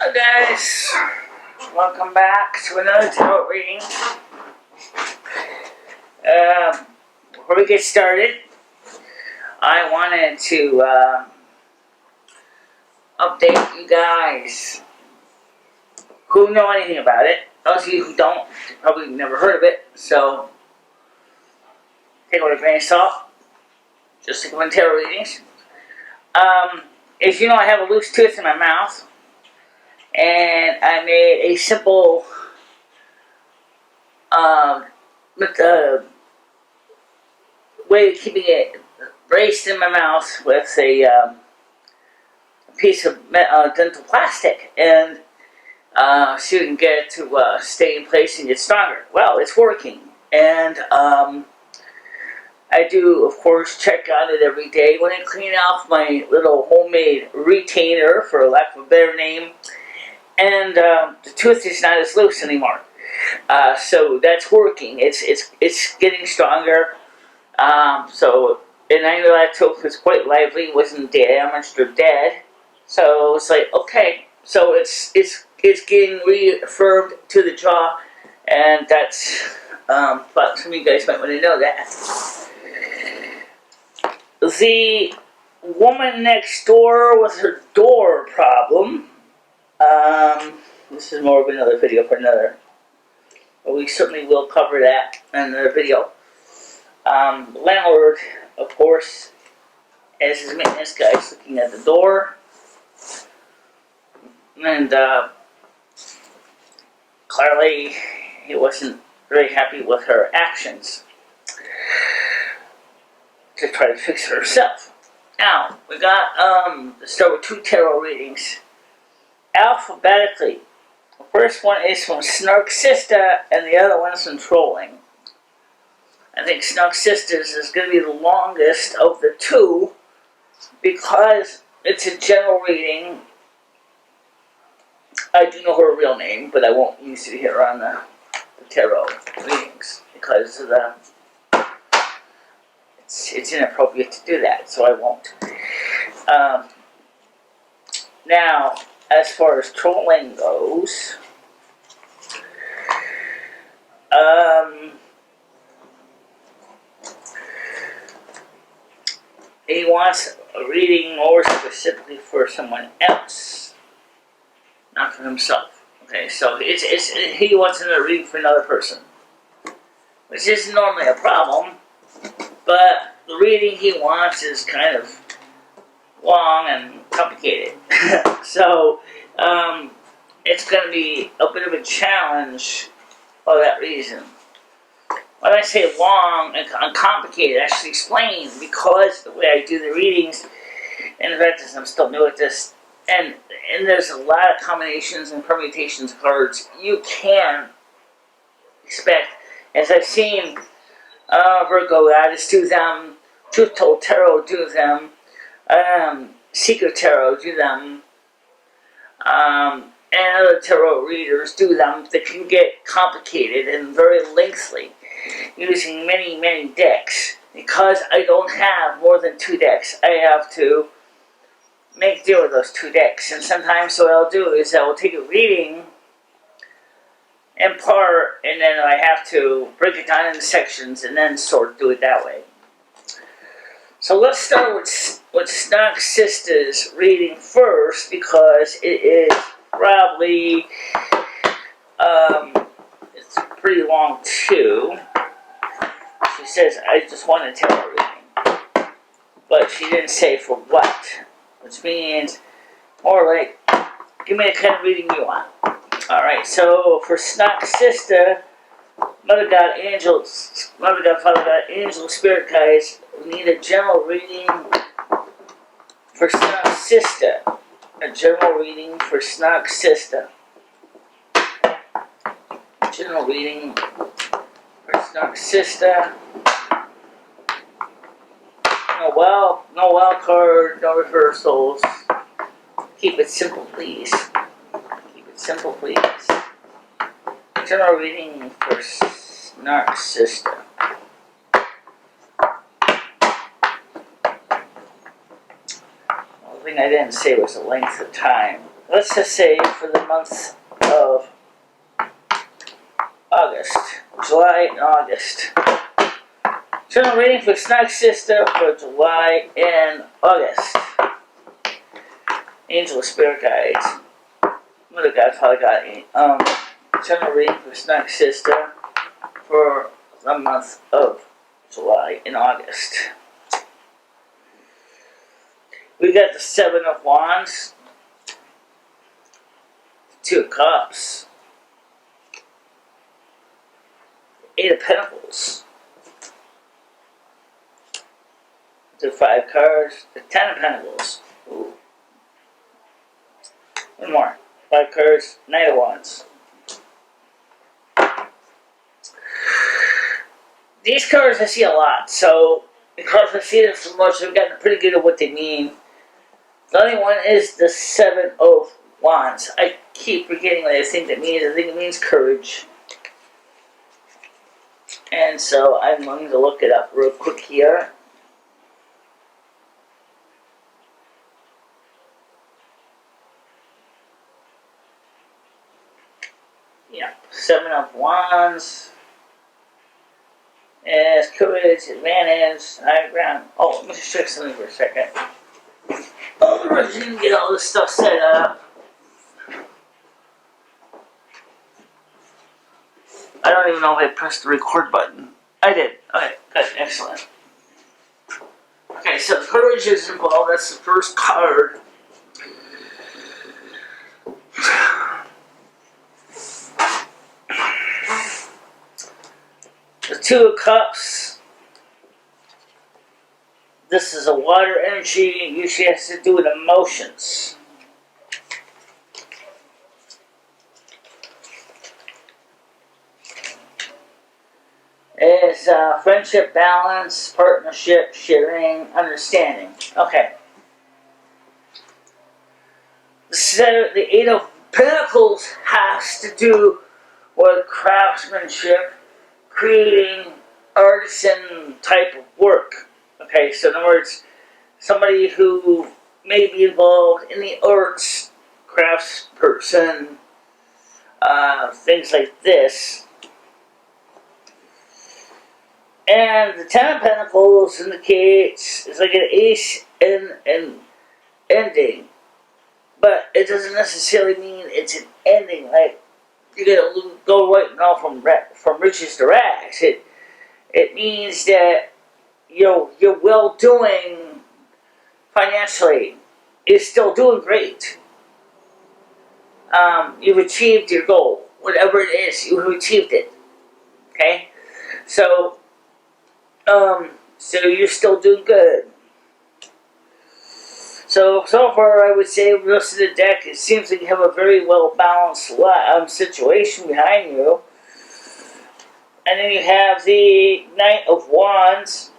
Hi guys, welcome back to another tarot reading. Before we get started, I wanted to update you guys who know anything about it. Those of you who don't, probably never heard of it, so take it with a grain of salt, just like when tarot readings. As you know, I have a loose tooth in my mouth. And I made a simple way of keeping it braced in my mouth with a piece of dental plastic, and so you can get it to stay in place and get stronger. Well, it's working, and I do, of course, check on it every day when I clean off my little homemade retainer, for lack of a better name. And the tooth is not as loose anymore, so that's working. It's getting stronger. And I know that tooth was quite lively, wasn't damaged or dead. So it's like, okay, so it's getting reaffirmed to the jaw, and that's but some of you guys might want to know that. The woman next door with her door problem. This is more of another video for another, but we certainly will cover that in another video. The landlord, of course, as his maintenance guy, is looking at the door, and clearly he wasn't very happy with her actions to try to fix it herself. Now, we got to start with two tarot readings. Alphabetically. The first one is from Snark Sister, and the other one is from Trolling. I think Snark Sisters is going to be the longest of the two because it's a general reading. I do know her real name, but I won't use it here on the tarot readings because of the it's inappropriate to do that, so I won't. Now, as far as Trolling goes, he wants a reading more specifically for someone else, not for himself. Okay, so he wants another reading for another person, which isn't normally a problem, but the reading he wants is kind of long and complicated. So it's going to be a bit of a challenge for that reason. When I say long and complicated, I should explain, because the way I do the readings, and in fact, I'm still new at this, and there's a lot of combinations and permutations of cards you can expect. As I've seen Virgo Goddess do them, Truth Told Tarot do them, Secret Tarot do them, and other tarot readers do them. That can get complicated and very lengthy, using many decks. Because I don't have more than 2 decks, I have to make do with those 2 decks. And sometimes what I'll do is I will take a reading in part, and then I have to break it down into sections and then do it that way. So let's start with Snark Sister's reading first, because it is probably it's pretty long too. She says, I just want a tarot reading, but she didn't say for what, which means more like, give me the kind of reading you want. Alright, so for Snark Sister, Mother God, Angels, Mother God, Father God, Angel, Spirit Guides, we need a general reading for Snark Sister. A general reading for Snark Sister. General reading for Snark Sister. No wild card, no reversals. Keep it simple, please. Keep it simple, please. General reading for Snark Sister. The thing I didn't say was the length of time. let's just say for the month of August, July and August. General reading for Snug Sister for July and August. Angel Spirit Guides. Mother God, Father God. General reading for Snug Sister for the month of July and August. We got the Seven of Wands, Two of Cups, Eight of Pentacles, the 5 cards, the 10 of Pentacles. Ooh. One more. 5 cards, Knight of Wands. These cards I see a lot, so because I see them so much, I've gotten pretty good at what they mean. The only one is the Seven of Wands. I keep forgetting what I think that means. I think it means courage. And so I'm going to look it up real quick here. Yeah, Seven of Wands. Yes, courage, advantage, high ground. Oh, let me just check something for a second. Oh, the regime, get all this stuff set up. I don't even know if I pressed the record button. I did. Okay, good, excellent. Okay, so courage is involved. That's the first card. The Two of Cups. This is a water energy. It usually has to do with emotions. Is friendship, balance, partnership, sharing, understanding. Okay. The Eight of Pentacles has to do with craftsmanship, creating artisan type of work. Okay, so in other words, somebody who may be involved in the arts, crafts person, things like this. And the Ten of Pentacles indicates it's like an ace and ending. But it doesn't necessarily mean it's an ending, like you're going to go right now from riches to rags. It means that your well-doing financially is still doing great. You've achieved your goal. Whatever it is, you have achieved it. Okay? So you're still doing good. So far, I would say, with the rest of the deck, it seems like you have a very well-balanced situation behind you. And then you have the Knight of Wands.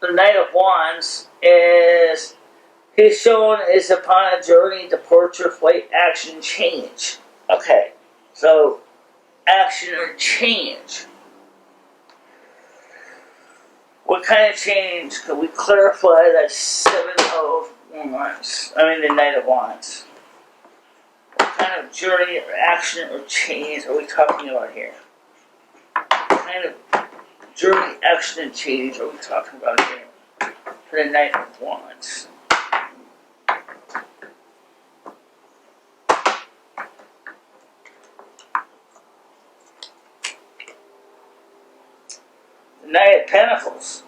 The Knight of Wands is, he's shown is upon a journey, departure, flight, action, change. Okay, so action or change. What kind of change could we clarify that Seven of Wands? I mean the Knight of Wands. What kind of journey or action or change are we talking about here? What kind of journey, action, and change are we talking about here for the Knight of Wands? The Knight of Pentacles.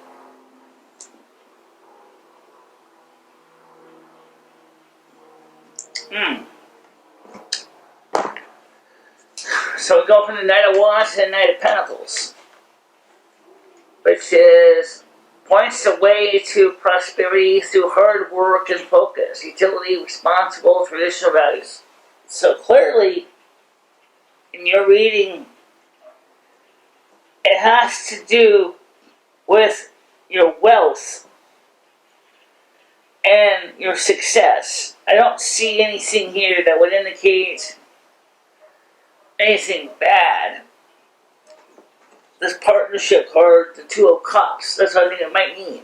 So we go from the Knight of Wands to the Knight of Pentacles, which is points the way to prosperity through hard work and focus, utility, responsible, traditional values. So clearly, in your reading, it has to do with your wealth and your success. I don't see anything here that would indicate anything bad. This partnership card, the Two of Cups, that's what I think it might mean.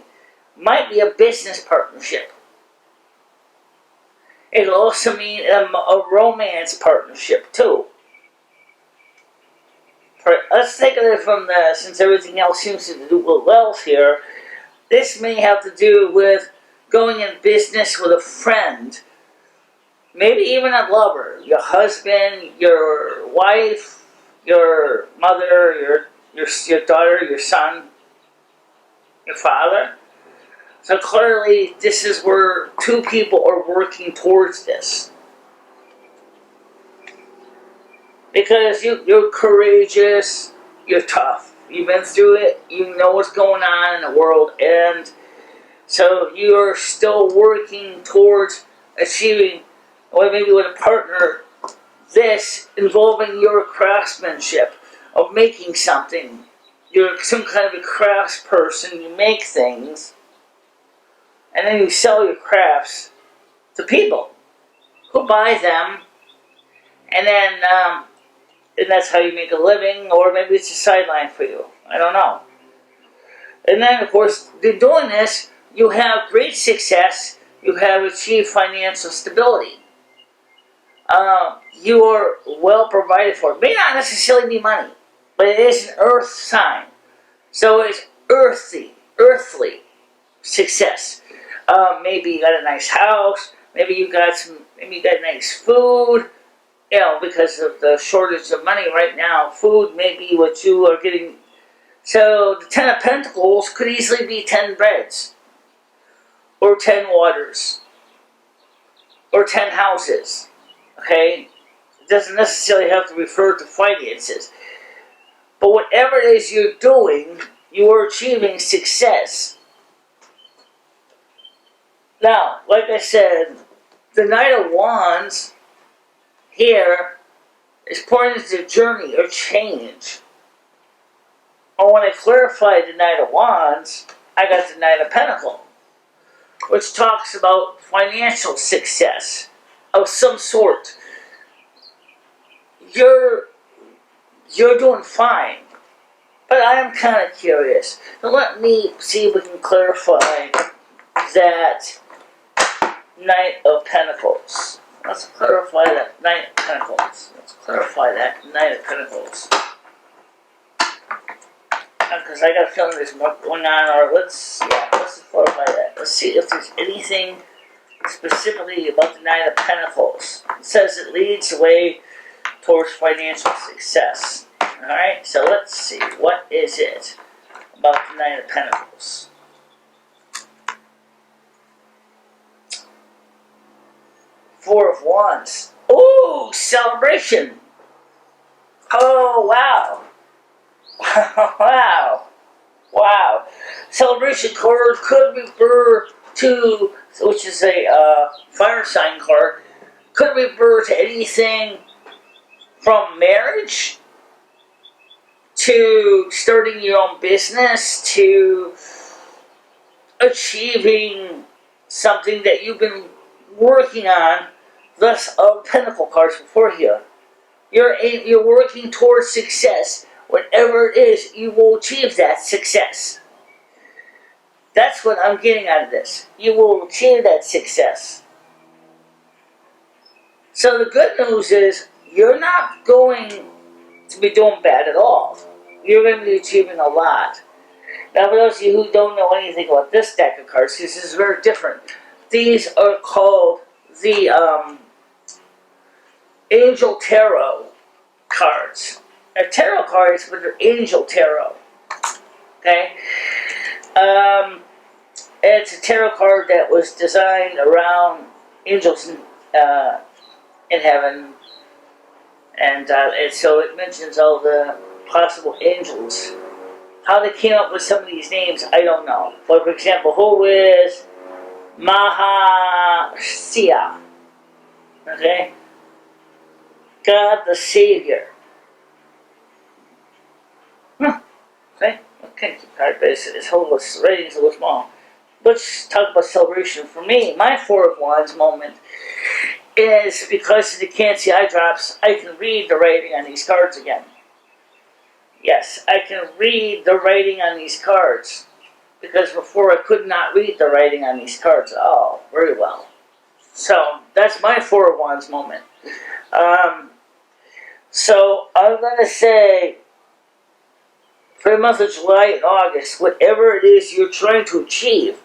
Might be a business partnership. It'll also mean a romance partnership too. Let's take it from since everything else seems to do with wealth here, this may have to do with going in business with a friend, maybe even a lover, your husband, your wife, your mother, your daughter, your son, your father. So clearly this is where two people are working towards this. Because you're courageous, you're tough. You've been through it, you know what's going on in the world, and so you're still working towards achieving, or maybe with a partner, this involving your craftsmanship of making something. You're some kind of a crafts person, you make things, and then you sell your crafts to people who buy them, and then and that's how you make a living, or maybe it's a sideline for you. I don't know. And then, of course, through doing this, you have great success. You have achieved financial stability. You are well provided for. It may not necessarily be money, but it is an earth sign. So it's earthly success. Maybe you got a nice house. Maybe you got nice food. You know, because of the shortage of money right now, food may be what you are getting. So the 10 of Pentacles could easily be 10 breads, or 10 waters, or 10 houses. Okay? It doesn't necessarily have to refer to finances. But whatever it is you're doing, you are achieving success. Now, like I said, the Knight of Wands here is pointing to journey or change. And when I clarified the Knight of Wands, I got the Knight of Pentacles, which talks about financial success of some sort. You're doing fine, but I am kind of curious. So let me see if we can clarify that Knight of Pentacles. Let's clarify that Knight of Pentacles. Because I got a feeling there's more going on, or let's clarify that. Let's see if there's anything specifically about the Knight of Pentacles. It says it leads the way towards financial success. Alright, so let's see. What is it about the Knight of Pentacles? Four of Wands. Ooh, celebration. Oh, wow. Wow. Celebration card could refer to, which is a fire sign card, could refer to anything from marriage to starting your own business to achieving something that you've been working on. Thus, Pentacle cards before here. You're working towards success. Whatever it is, you will achieve that success. That's what I'm getting out of this. You will achieve that success. So the good news is, you're not going to be doing bad at all. You're going to be achieving a lot. Now, for those of you who don't know anything about this deck of cards, this is very different. These are called the Angel Tarot cards. They're tarot cards, but they're Angel Tarot. Okay? It's a tarot card that was designed around angels in heaven. And so it mentions all the possible angels. How they came up with some of these names, I don't know. But for example, who is Mahashia? Okay? God the Savior. Okay? Okay, card, but this whole rating's a little small. Let's talk about celebration. For me, my Four of Wands moment is, because you can't see eye drops, I can read the writing on these cards again. Yes, I can read the writing on these cards. because before I could not read the writing on these cards at all very well. So that's my Four of Wands moment. So I'm going to say, for the month of July and August, whatever it is you're trying to achieve,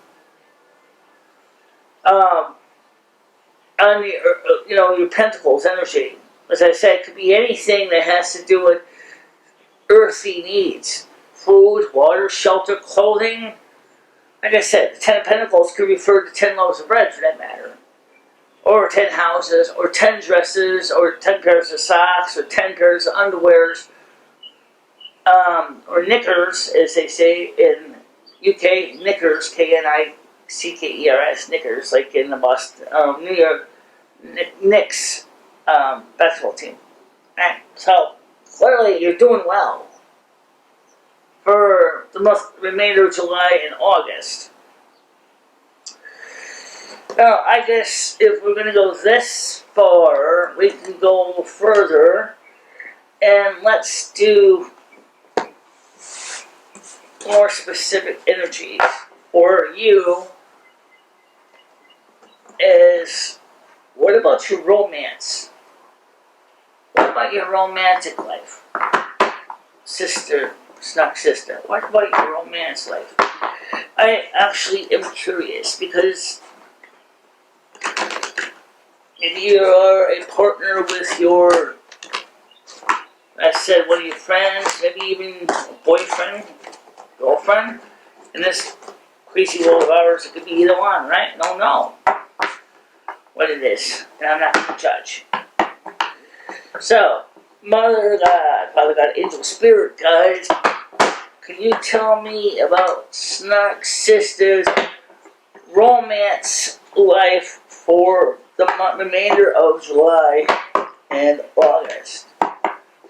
on your Pentacles energy, as I said, it could be anything that has to do with earthy needs. Food, water, shelter, clothing. Like I said, the 10 of Pentacles could refer to 10 loaves of bread for that matter. Or 10 houses, or 10 dresses, or 10 pairs of socks, or 10 pairs of underwears. Or knickers, as they say in UK, knickers, K-N-I-C-K-E-R-S, knickers, like in the Boston, New York Knicks basketball team. Right? So, clearly you're doing well for the remainder of July and August. Now, I guess if we're going to go this far, we can go further, and let's do more specific energies for you. Is, what about your romance? What about your romantic life? Sister, Snuck sister, what about your romance life? I actually am curious, because if you are a partner with your, I said, one of your friends, maybe even a boyfriend, girlfriend, in this crazy world of ours, it could be either one, right? Don't know what it is, and I'm not going to judge. So, Mother God, Father God, Angel Spirit Guides, can you tell me about Snuck Sister's romance life for the remainder of July and August?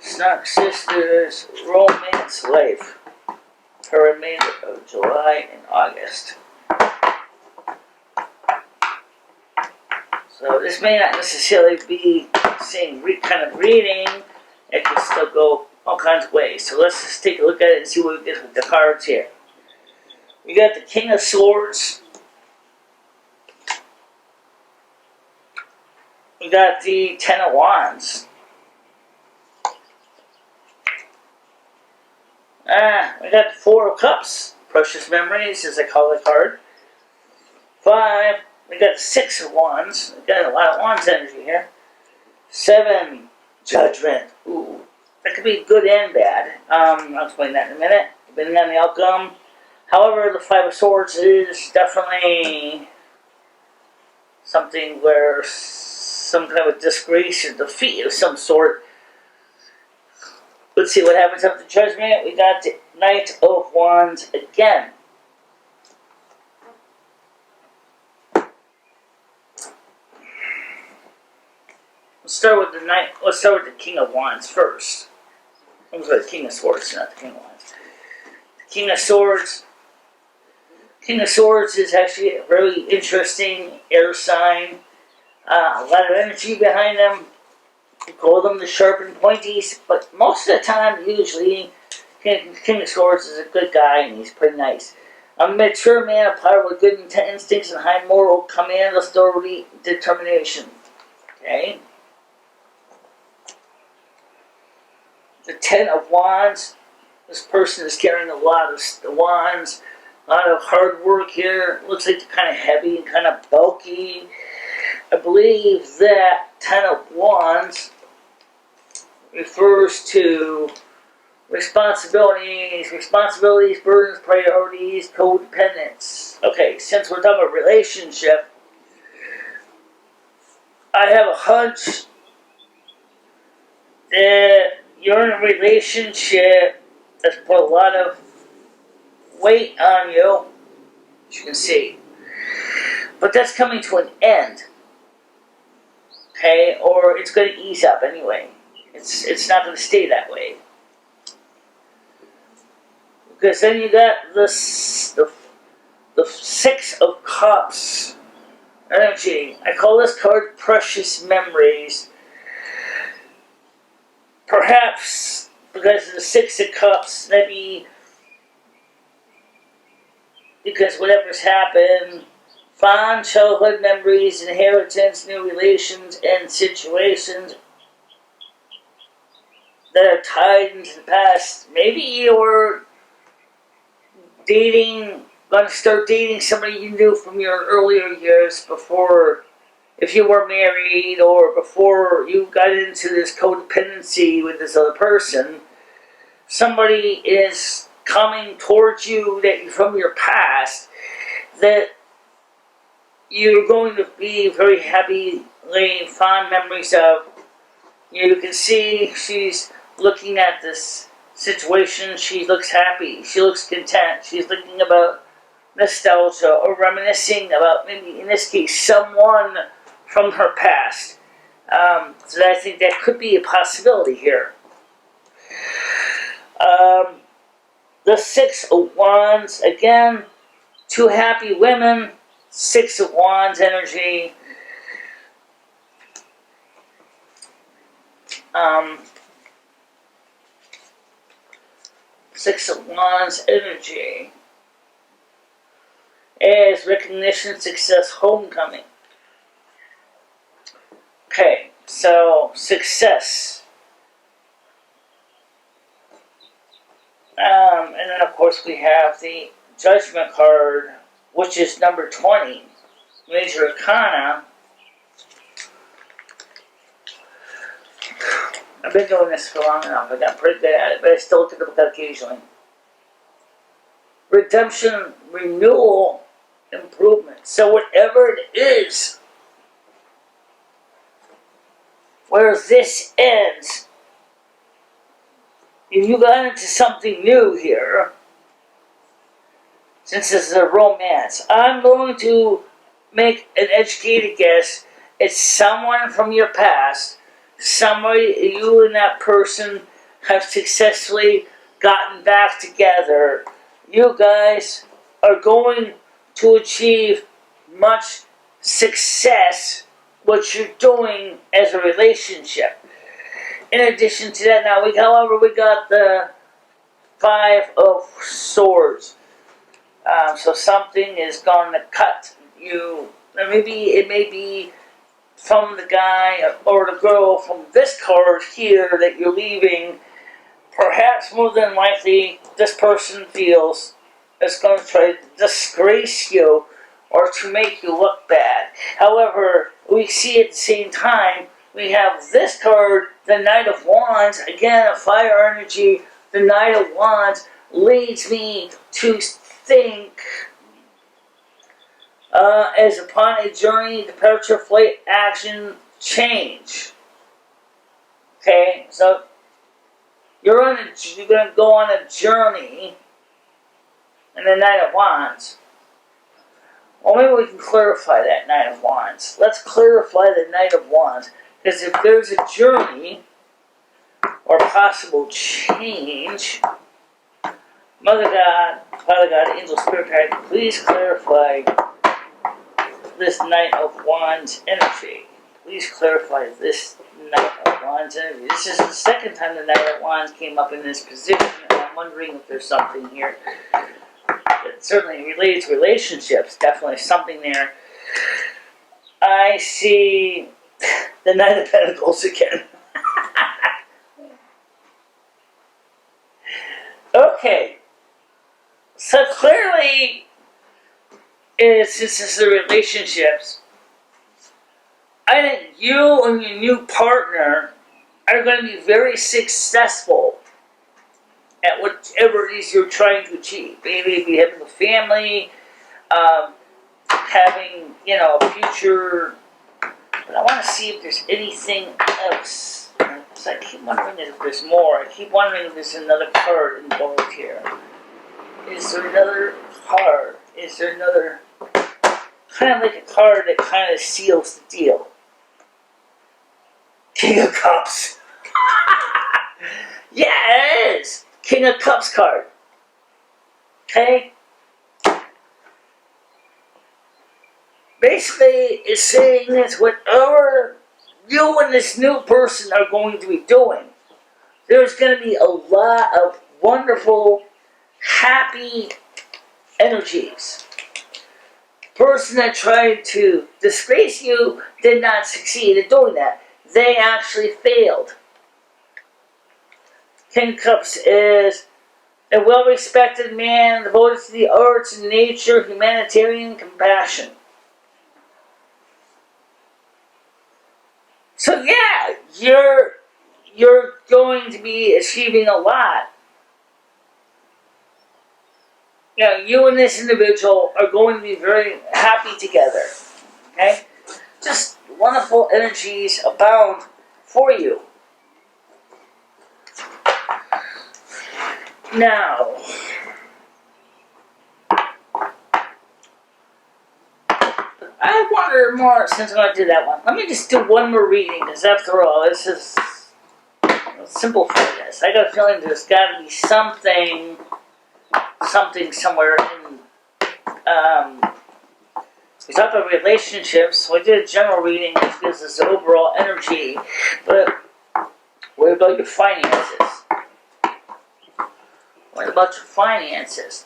Snuck Sister's romance life for the remainder of July and August. So this may not necessarily be the same kind of reading. It can still go all kinds of ways. So let's just take a look at it and see what we get with the cards here. We got the King of Swords. We got the Ten of Wands. We got the Four of Cups. Precious Memories, as I call the card. 5. We got the Six of Wands. We got a lot of Wands energy here. 7. Judgment. Ooh. That could be good and bad. I'll explain that in a minute, depending on the outcome. However, the Five of Swords is definitely something where some kind of disgrace or defeat of some sort. Let's see what happens after Judgment. We got the Knight of Wands again. Let's start with the Knight. Let's start with the King of Wands first. I'm sorry, the King of Swords, not the King of Wands. The King of Swords. King of Swords is actually a very interesting air sign. A lot of energy behind them. We call them the sharp and pointies, but most of the time, usually, King of Swords is a good guy and he's pretty nice. A mature man, a power with good instincts and high moral command, authority, determination. Okay? The Ten of Wands. This person is carrying a lot of wands. A lot of hard work here. Looks like they're kind of heavy and kind of bulky. I believe that Ten of Wands refers to responsibilities, burdens, priorities, codependence. Okay, since we're talking about relationship, I have a hunch that you're in a relationship that's put a lot of weight on you, as you can see. But that's coming to an end. Okay, or it's going to ease up anyway. It's not going to stay that way. Because then you got the Six of Cups energy. I call this card Precious Memories. Perhaps because of the Six of Cups, maybe because whatever's happened, fond childhood memories, inheritance, new relations, and situations that are tied into the past. Maybe you're going to start dating somebody you knew from your earlier years before, if you were married, or before you got into this codependency with this other person. Somebody is coming towards you from your past that you're going to be very happy, laying fond memories of. You can see she's looking at this situation. She looks happy. She looks content. She's thinking about nostalgia or reminiscing about, maybe in this case, someone from her past. So I think that could be a possibility here. The Six of Wands, again, two happy women, Six of Wands energy. Six of Wands energy is recognition, success, homecoming. Okay, so success. And then of course we have the Judgment card, which is number 20, Major Arcana. I've been doing this for long enough. I got pretty good at it, but I still look at the book occasionally. Redemption, renewal, improvement. So whatever it is, where this ends, if you got into something new here, since this is a romance, I'm going to make an educated guess. It's someone from your past. Somebody, you and that person have successfully gotten back together. You guys are going to achieve much success, what you're doing as a relationship. In addition to that, now we got the Five of Swords. So something is going to cut you. Maybe it may be from the guy or the girl from this card here that you're leaving. Perhaps more than likely, this person feels is going to try to disgrace you or to make you look bad. However, we see at the same time, we have this card, the Knight of Wands, again a fire energy. The Knight of Wands leads me to think, as upon a journey, departure, flight, action, change. Okay, so you're going to go on a journey in the Knight of Wands. Well, maybe we can clarify that Knight of Wands. Let's clarify the Knight of Wands. Because if there's a journey or possible change, Mother God, Father God, Angel, Spirit Guide, please clarify this Knight of Wands energy. Please clarify this Knight of Wands energy. This is the second time the Knight of Wands came up in this position, and I'm wondering if there's something here that certainly relates to relationships. Definitely something there. I see the Knight of Pentacles again. Okay. So clearly, since this is the relationships, I think you and your new partner are going to be very successful at whatever it is you're trying to achieve. Maybe having a family, having, a future. But I want to see if there's anything else. So I keep wondering if there's more. I keep wondering if there's another card involved here. Is there another card? Is there another, kind of like a card that kind of seals the deal? King of Cups. Yeah, it is. King of Cups card. Okay? Basically, it's saying that whatever you and this new person are going to be doing, there's going to be a lot of wonderful, happy energies. Person that tried to disgrace you did not succeed in doing that. They actually failed. King of Cups is a well-respected man devoted to the arts and nature, humanitarian compassion. So yeah, you're going to be achieving a lot. You know, you and this individual are going to be very happy together. Okay? Just wonderful energies abound for you. Now, I wonder more, since I'm going to do that one. Let me just do one more reading, because after all, this is simple for this. I got a feeling there's got to be something somewhere in, we talked about relationships, so I did a general reading, which gives us the overall energy, but what about your finances? What about your finances?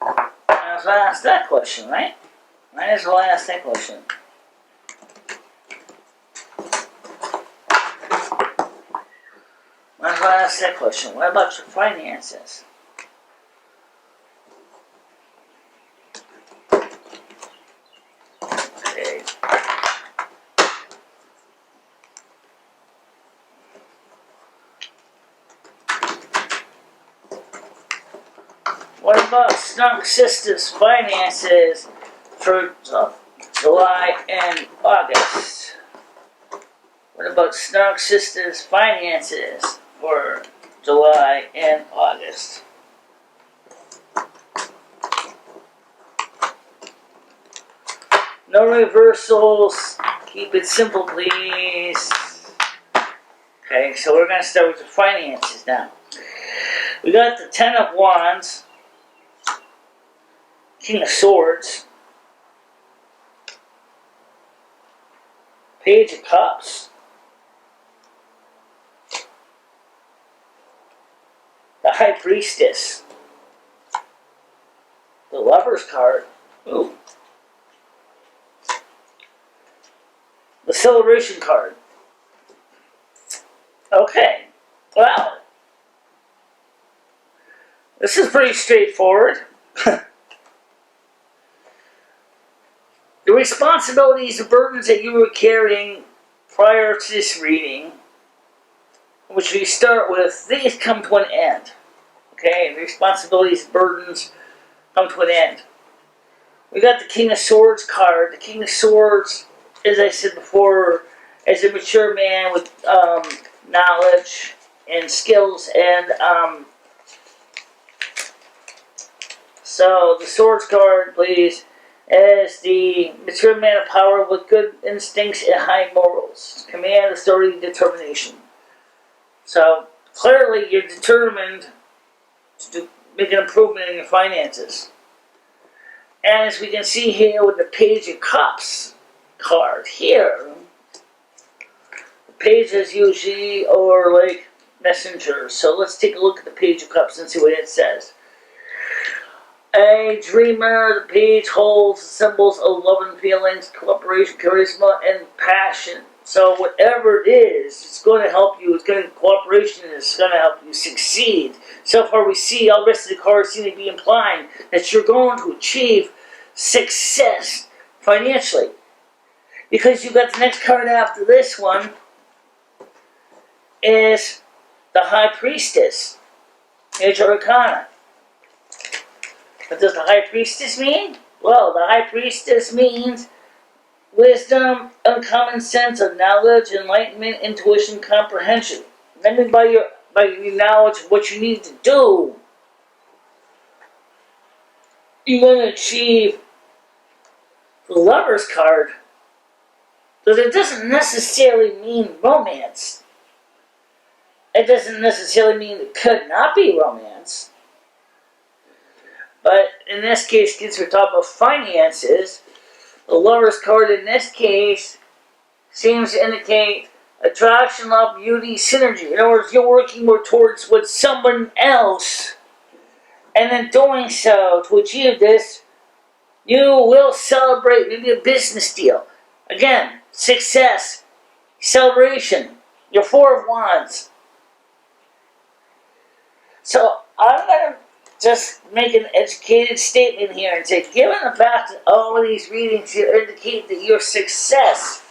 Might as well ask that question, right? Might as well ask that question. Might as well ask that question. What about your finances? Okay. What about Snug Sisters' finances for July and August? What about Snug Sisters' finances for July and August? No reversals. Keep it simple, please. Okay, so we're going to start with the finances now. We got the Ten of Wands, King of Swords, Page of Cups, the High Priestess, the Lover's card, ooh, the Celebration card. Okay, well, this is pretty straightforward. The responsibilities and burdens that you were carrying prior to this reading, which we start with, these come to an end. Okay, the responsibilities and burdens come to an end. We got the King of Swords card. The King of Swords, as I said before, is a mature man with knowledge and skills, and so the Swords card, please, as the mature man of power with good instincts and high morals, command, authority, determination. So clearly you're determined to make an improvement in your finances. And as we can see here with the Page of Cups card here, the pages usually are like messengers. So let's take a look at the Page of Cups and see what it says. A dreamer, the page holds symbols of love and feelings, cooperation, charisma, and passion. So whatever it is, it's going to help you. It's going to cooperation is going to help you succeed. So far, we see all the rest of the cards seem to be implying that you're going to achieve success financially, because you got the next card after this one is the High Priestess, Major Arcana. What does the High Priestess mean? Well, the High Priestess means wisdom, uncommon sense of knowledge, enlightenment, intuition, comprehension. I mean by your knowledge of what you need to do, you're going to achieve the Lover's card. But it doesn't necessarily mean romance. It doesn't necessarily mean it could not be romance. But in this case, since we're talking about finances, the Lover's card in this case seems to indicate attraction, love, beauty, synergy. In other words, you're working more towards with someone else, And in doing so, to achieve this, you will celebrate maybe a business deal. Again, success, celebration, your Four of Wands. So I'm going to just make an educated statement here and say, given the fact that all of these readings here indicate that your success,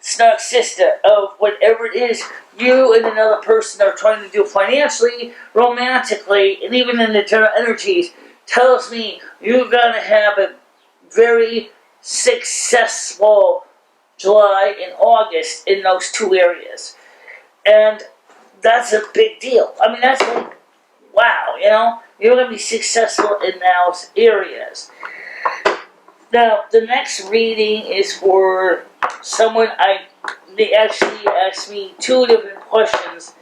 snug sister, of whatever it is you and another person are trying to do financially, romantically, and even in the general energies, tells me you're going to have a very successful July and August in those two areas. And that's a big deal. I mean, that's like, wow, you know, you're going to be successful in those areas. Now, the next reading is for someone they actually asked me two different questions.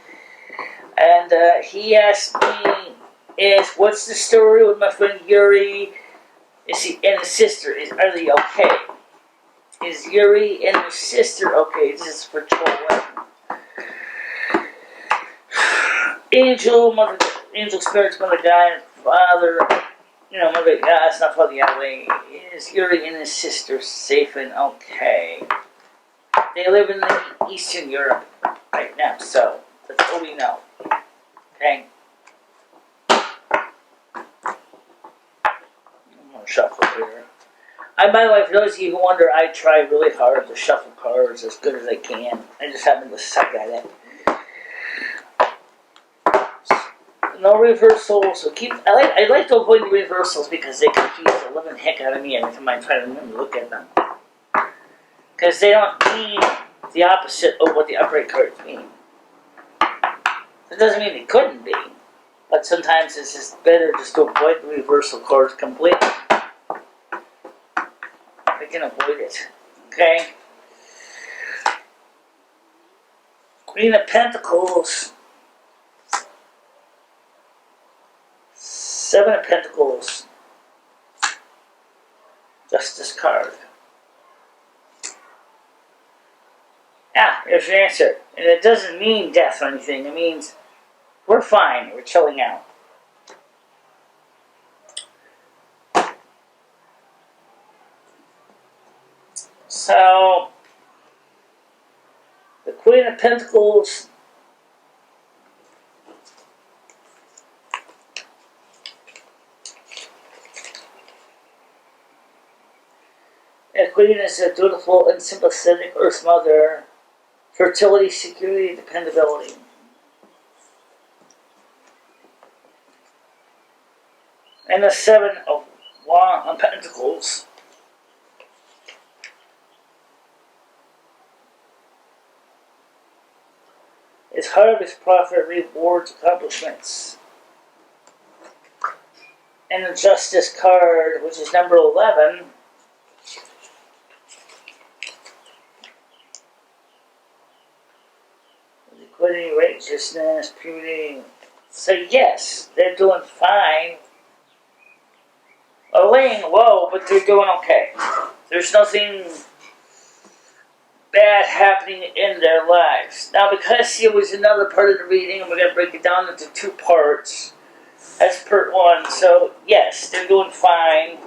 And he asked me, what's the story with my friend Yuri? Is he and his sister? Are they okay? Is Yuri and his sister okay? This is for 12. Angel spirits, mother guy, father, mother God, it's not Father Yahweh. Is Yuri and his sister safe and okay? They live in Eastern Europe right now, so that's all we know. Okay? I'm gonna shuffle here. By the way, for those of you who wonder, I try really hard to shuffle cards as good as I can. I just happen to suck at it. No reversals. So I like to avoid the reversals because they confuse the living heck out of me every time I try to look at them. Because they don't mean the opposite of what the upright cards mean. It doesn't mean they couldn't be, but sometimes it's just better just to avoid the reversal cards completely. I can avoid it. Okay? Queen of Pentacles. Seven of Pentacles. Justice card. Yeah, there's your answer. And it doesn't mean death or anything. It means we're fine. We're chilling out. So, the Queen of Pentacles. The Queen is a dutiful and sympathetic Earth Mother. Fertility, security, dependability. And the Seven of Pentacles. Is harvest, profit, rewards, accomplishments. And the Justice card, which is number 11. Liquidity, righteousness, purity. So yes, they're doing fine. They're laying low, but they're doing okay. There's nothing bad happening in their lives. Now, because here was another part of the reading, and we're going to break it down into two parts. That's part one. So yes, they're doing fine.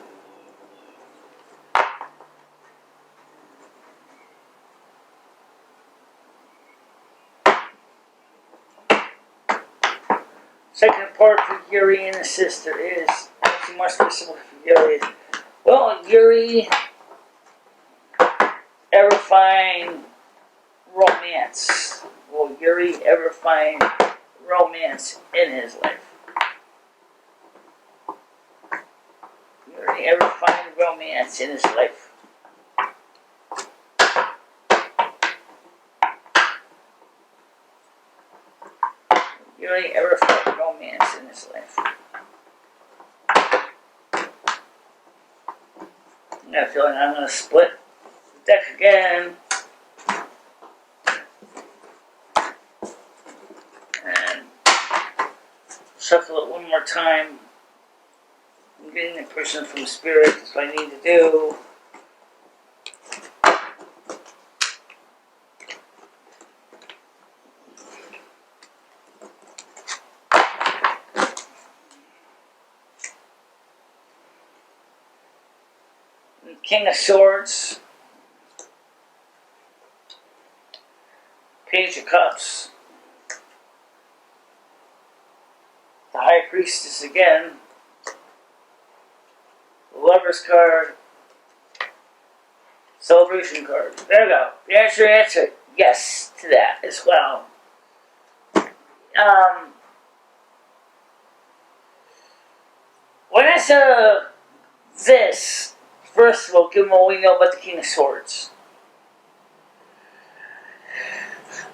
Second part for Yuri and his sister is actually more specific for Yuri. Will Yuri ever find romance? Will Yuri ever find romance in his life? Yuri ever find romance in his life? Yuri ever find romance in his life? I got a feeling I'm going to split the deck again. And shuffle it one more time. I'm getting the person from Spirit. That's what I need to do. King of Swords, Page of Cups, the High Priestess again, the Lover's card, Celebration card. There we go. There's your answer. Yes to that as well. When I saw this, first of all, given what we know about the King of Swords,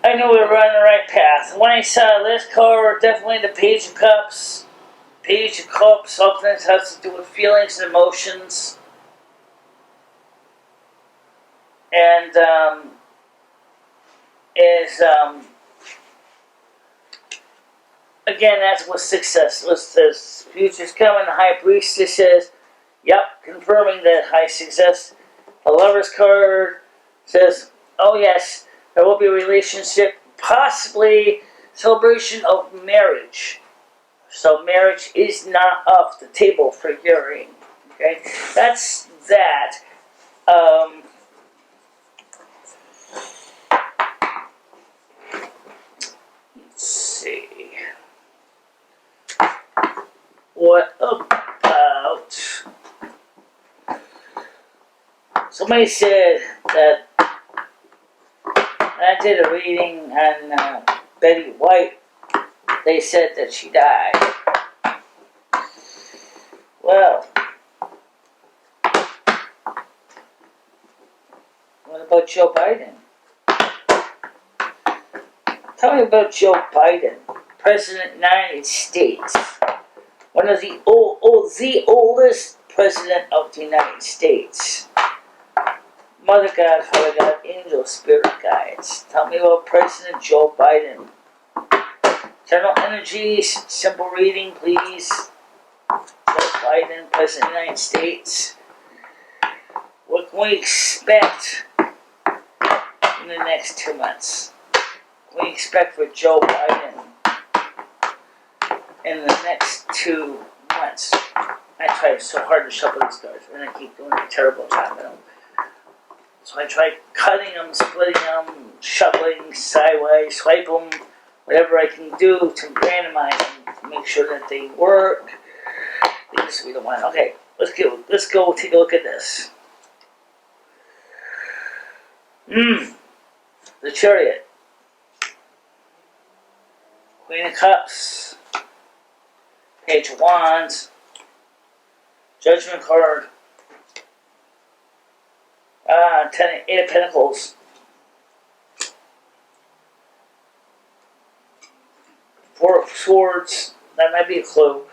I know we were on the right path. When I saw this card, definitely the Page of Cups. Page of Cups, something that has to do with feelings and emotions. And again, that's what success was. This future's coming. The High Priestess says, yep, confirming that high success. The Lover's card says, oh yes, there will be a relationship, possibly celebration of marriage. So marriage is not off the table for Yuri. Okay, that's that. Let's see. What about? Somebody said that I did a reading on Betty White. They said that she died. Well, what about Joe Biden? Tell me about Joe Biden, President of the United States. One of the oldest president of the United States. Mother God, Father God, angel, spirit guides. Tell me about President Joe Biden. General energies, simple reading, please. Joe Biden, President of the United States. What can we expect in the next 2 months? What can we expect for Joe Biden in the next 2 months? I tried so hard to shuffle these cards, and I keep doing a terrible job at them. So I tried cutting them, splitting them, shuffling sideways, swipe them, whatever I can do to randomize them, to make sure that they work. These we don't want. Okay, let's go take a look at this. The Chariot, Queen of Cups, Page of Wands, Judgment card, Eight of Pentacles, Four of Swords. That might be a clue.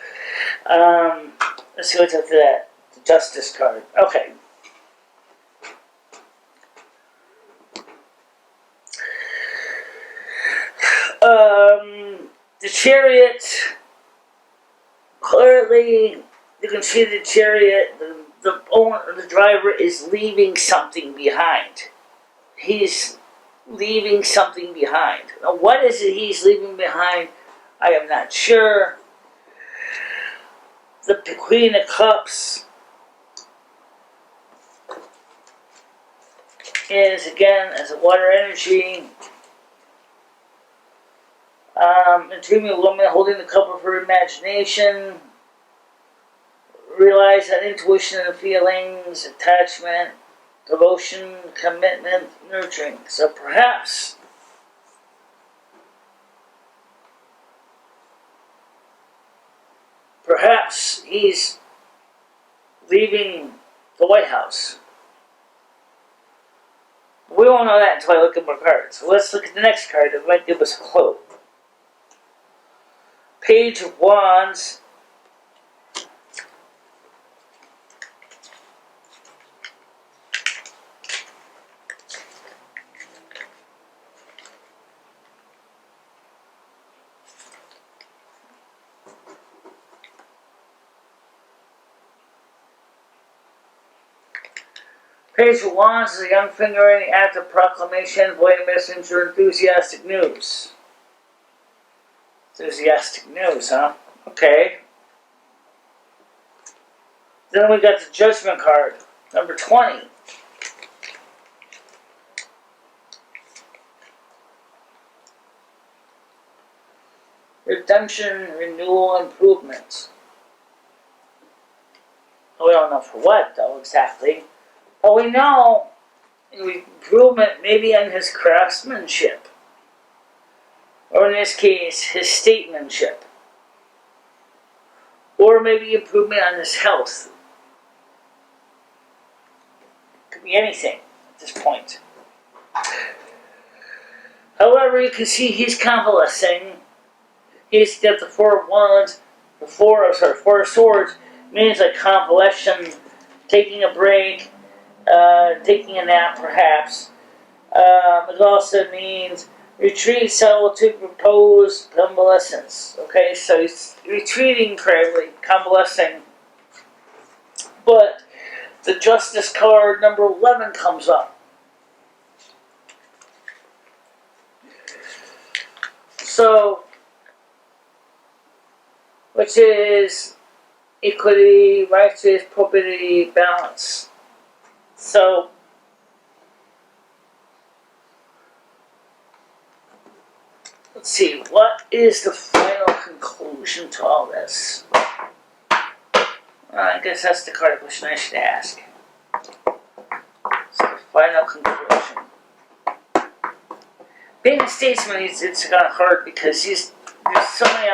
Let's see what's after that. The Justice card. Okay. The Chariot. Clearly, you can see the Chariot. The driver is leaving something behind. He's leaving something behind. Now, what is it he's leaving behind? I am not sure. The Queen of Cups is, again, as a water energy. A dreaming woman holding the cup of her imagination. Realize that intuition and feelings, attachment, devotion, commitment, nurturing. So perhaps he's leaving the White House. We won't know that until I look at more cards. So let's look at the next card that might give us a clue. Page of Wands. Page of Wands is a young finger in the act of proclamation, voiding messenger, enthusiastic news. Enthusiastic news, huh? Okay. Then we got the Judgment card. Number 20. Redemption, renewal, improvements. We don't know for what, though, exactly. But we know improvement maybe in his craftsmanship. Or in this case, his statesmanship. Or maybe improvement on his health. Could be anything at this point. However, you can see he's convalescing. He's got the Four of Wands, Four of Swords, means like convalescence, taking a break, taking a nap perhaps. It also means retreat, solitude, repose, convalescence. Okay, so he's retreating probably, convalescing. But the Justice card, number 11, comes up. So, which is equity, righteous, propriety, balance. So, let's see, what is the final conclusion to all this? I guess that's the card question I should ask. So the final conclusion. Being a statesman, it's kind of hard because there's so many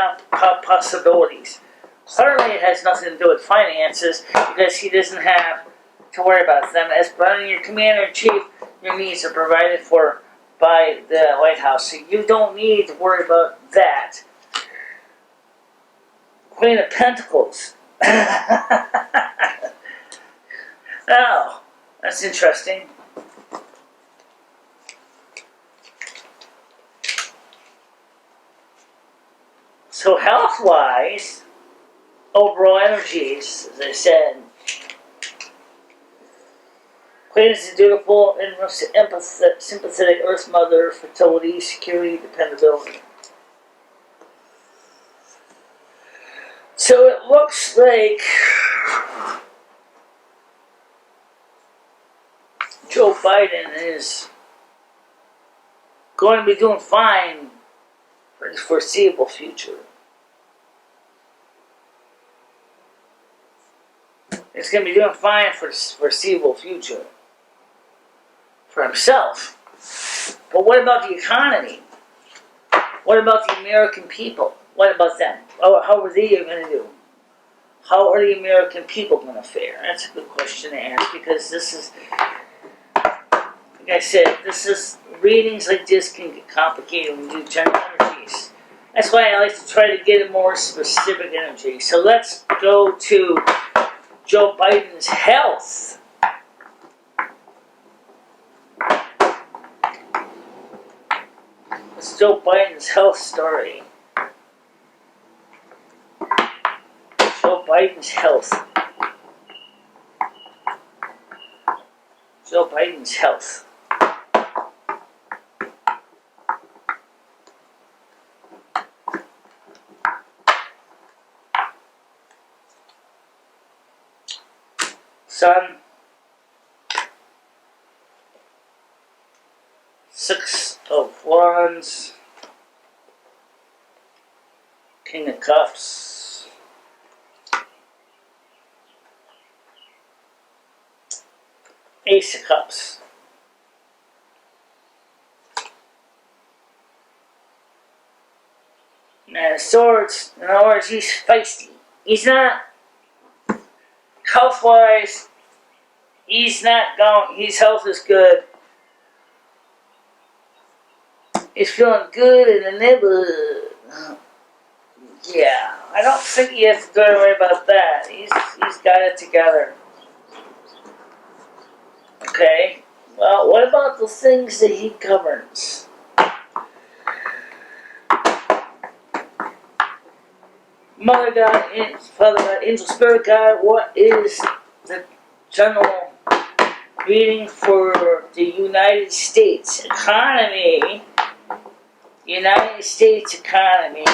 possibilities. Clearly, it has nothing to do with finances because he doesn't have to worry about them. As your commander-in-chief, your needs are provided for by the White House, so you don't need to worry about that. Queen of Pentacles. Oh, that's interesting. So health-wise, overall energies, as I said, Queen is a dutiful and sympathetic Earth Mother, fertility, security, dependability. So it looks like Joe Biden is going to be doing fine for the foreseeable future. He's going to be doing fine for the foreseeable future. For himself. But what about the economy? What about the American people? What about them? How are they going to do? How are the American people going to fare? That's a good question to ask because this is, like I said, readings like this can get complicated when you do general energies. That's why I like to try to get a more specific energy. So let's go to Joe Biden's health. It's Joe Biden's health story. Joe Biden's health. Joe Biden's health. Sun. 6 of Wands. King of Cups. Ace of Cups. And Swords, in other words, he's feisty. He's not, health-wise, he's not going, his health is good. He's feeling good in the neighborhood. Yeah, I don't think he has to worry about that. He's got it together. Okay, well, what about the things that he governs? Mother God, Father God, Angel Spirit God, what is the general reading for the United States economy? United States economy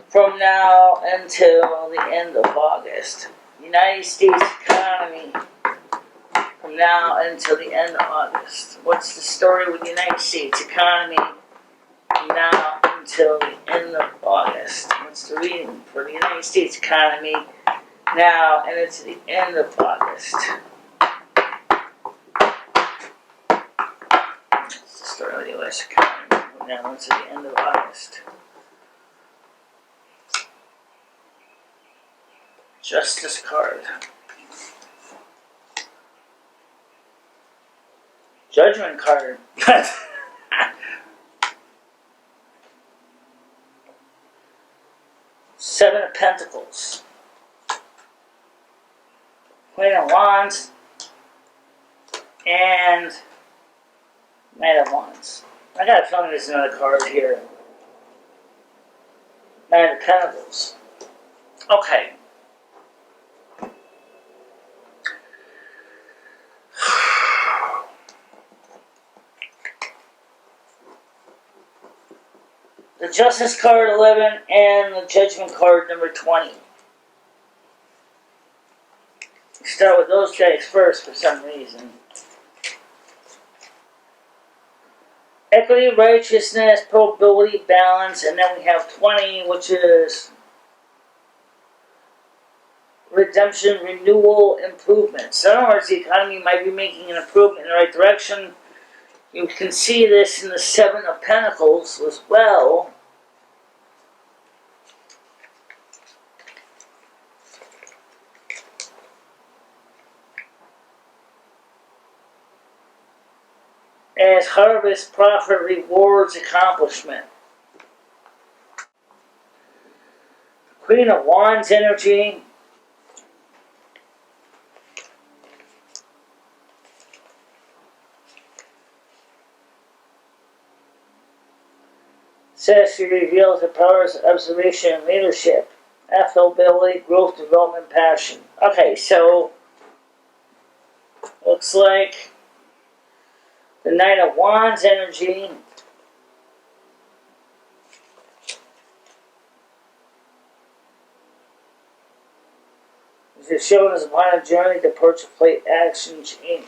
from now until the end of August. United States economy from now until the end of August. What's the story with the United States economy from now until the end of August? What's the reading for the United States economy now and it's the end of August? What's the story of the U.S. economy from now until the end of August? Justice card. Judgment card. Seven of Pentacles. Queen of Wands. And Knight of Wands. I got a feeling there's another card here. Knight of Pentacles. Okay. The Justice card 11 and the Judgment card number 20. We start with those guys first for some reason. Equity, righteousness, probability, balance, and then we have 20, which is redemption, renewal, improvement. So in other words, the economy might be making an improvement in the right direction. You can see this in the Seven of Pentacles as well. As harvest, profit, rewards, accomplishment. Queen of Wands energy. Says she reveals the powers of observation and leadership, affability, growth, development, passion. Okay, so looks like the Knight of Wands energy is shown as upon a journey to contemplate action change.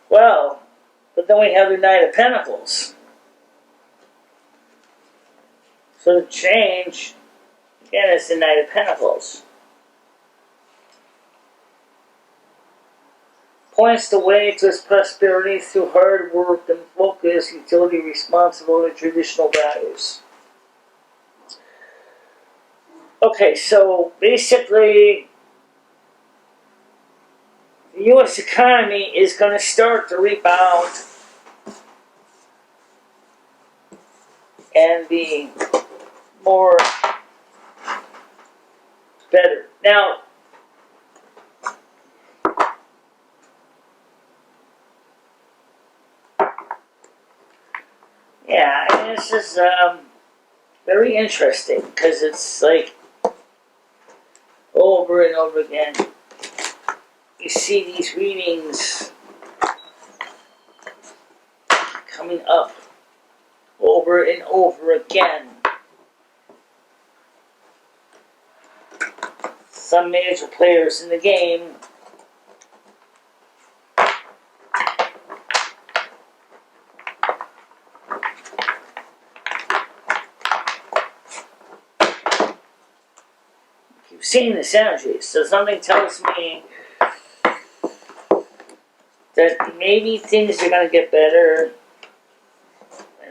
Well, but then we have the Knight of Pentacles. So the change, again, is the Knight of Pentacles. Points the way to its prosperity through hard work and focus, utility, responsibility, traditional values. Okay, so basically, the U.S. economy is going to start to rebound and be more better. Now, yeah, I mean, this is very interesting because it's like over and over again. You see these readings coming up over and over again. Some major players in the game keep seeing this energy. So something tells me that maybe things are going to get better.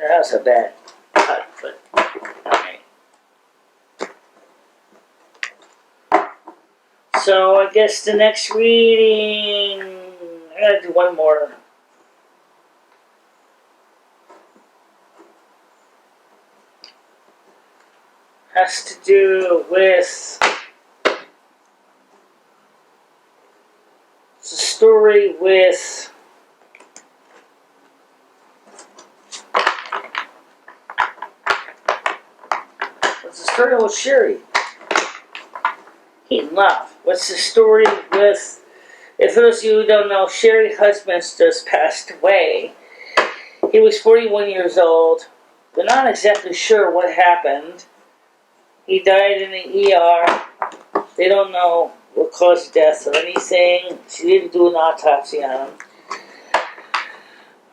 That's a bad cut, but okay. So I guess the next reading, I gotta do one more. Has to do with it's a story with story with Sherry. Heat and love. What's the story with, if those of you who don't know, Sherry Husbands just passed away. He was 41 years old. We're not exactly sure what happened. He died in the ER. They don't know what caused death or anything. She didn't do an autopsy on him.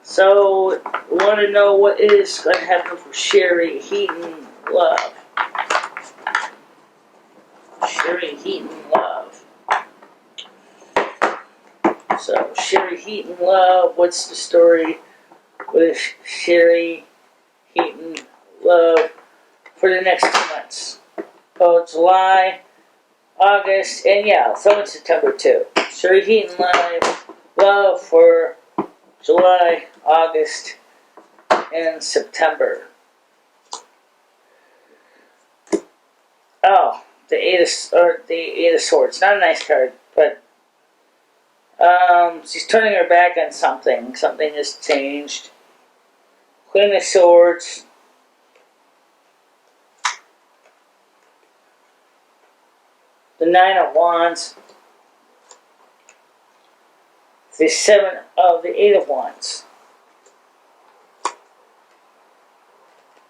So, we want to know what is going to happen for Sherry Heaton Love. Sherry Heaton Love. So, Sherry Heaton Love, what's the story with Sherry Heaton Love for the next 2 months? Oh, July, August, and yeah, so in September too. Sherry Heaton Love for July, August, and September. Oh, the Eight of Swords. Not a nice card, but she's turning her back on something. Something has changed. Queen of Swords. The Nine of Wands. The Eight of Wands.